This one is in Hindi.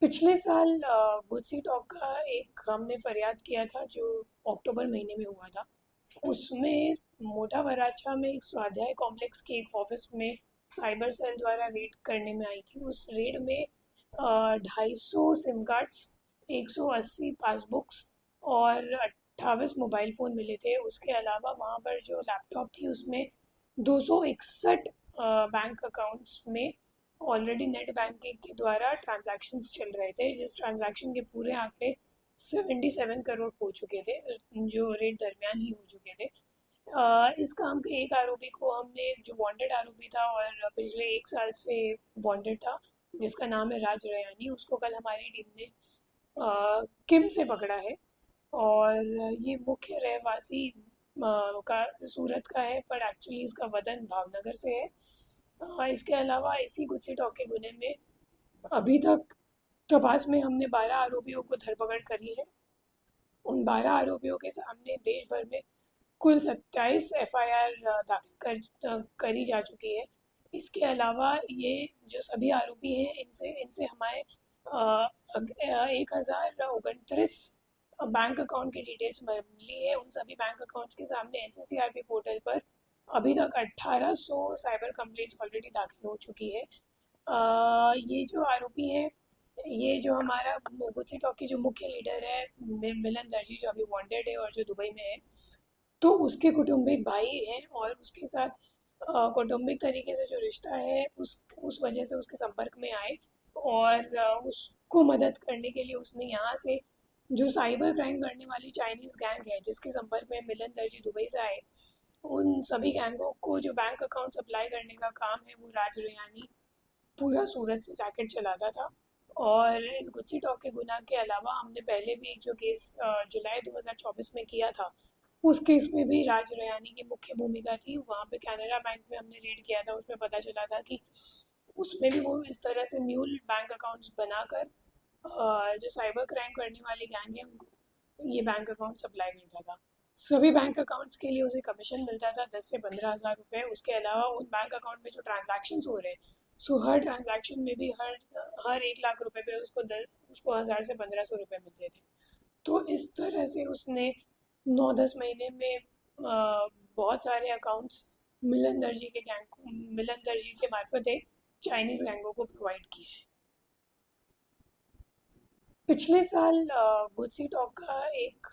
पिछले साल गुडसी टॉक का एक हमने फरियाद किया था जो अक्टूबर महीने में हुआ था। उसमें मोटा वराछा में एक स्वाध्याय कॉम्प्लेक्स के एक ऑफिस में साइबर सेल द्वारा रेड करने में आई थी। उस रेड में 250 सिम कार्ड्स, 180 पासबुक्स और 28 मोबाइल फ़ोन मिले थे। उसके अलावा वहाँ पर जो लैपटॉप थी उसमें 261 बैंक अकाउंट्स में ऑलरेडी नेट बैंकिंग के द्वारा ट्रांजैक्शंस चल रहे थे, जिस ट्रांजैक्शन के पूरे आंकड़े 77 करोड़ हो चुके थे, जो रेट दरमियान ही हो चुके थे। इस काम के एक आरोपी को हमने, जो वांटेड आरोपी था और पिछले एक साल से वांटेड था, जिसका नाम है राज रयानी, उसको कल हमारी टीम ने किम से पकड़ा है। और ये मुख्य रहवासी का सूरत का है, पर एक्चुअली इसका वतन भावनगर से है। इसके अलावा इसी गुच्छे टॉके गुने में अभी तक तपास में हमने 12 आरोपियों को धरपकड़ करी है। उन 12 आरोपियों के सामने देश भर में कुल 27 एफआईआर करी जा चुकी है। इसके अलावा ये जो सभी आरोपी हैं, इनसे इनसे हमारे 1029 बैंक अकाउंट की डिटेल्स मिली है। उन सभी बैंक अकाउंट्स के सामने एनसीसीआरपी पोर्टल पर अभी तक 1800 साइबर कंप्लेंट्स ऑलरेडी दाखिल हो चुकी है। ये जो आरोपी हैं, ये जो हमारा गुच्ची टॉक की जो मुख्य लीडर है मिलन दर्जी, जो अभी वांटेड है और जो दुबई में है, तो उसके कुटुंबिक भाई हैं और उसके साथ कौटुंबिक तरीके से जो रिश्ता है उस वजह से उसके संपर्क में आए। और उसको मदद करने के लिए उसने यहाँ से जो साइबर क्राइम करने वाली चाइनीज़ गैंग है, जिसके संपर्क में मिलन दर्जी दुबई से आए, उन सभी गैंगों को जो बैंक अकाउंट सप्लाई करने का काम है वो राज रेयानी पूरा सूरत से रैकेट चलाता था। और इस गुच्ची टॉक के गुनाह के अलावा हमने पहले भी एक जो केस जुलाई 2024 में किया था, उस केस में भी राज रयानी की मुख्य भूमिका थी। वहाँ पे कैनरा बैंक में हमने रेड किया था, उसमें पता चला था कि उसमें भी वो इस तरह से म्यूल बैंक अकाउंट्स बनाकर जो साइबर क्राइम करने वाली गैंग है उनको ये बैंक अकाउंट सप्लाई करता था। सभी बैंक अकाउंट्स के लिए उसे कमीशन मिलता था 10 से 15 हज़ार रुपये। उसके अलावा उन बैंक अकाउंट में जो ट्रांजैक्शंस हो रहे हैं, सो हर ट्रांजैक्शन में भी हर हर 1 लाख रुपए पे उसको 1000 से 1500 रुपये मिलते थे। तो इस तरह से उसने 9-10 महीने में बहुत सारे अकाउंट्स मिलन दर्जी के मार्फत चाइनीज़ गैंगों को प्रोवाइड किए हैं। पिछले साल गुडसी टॉक का एक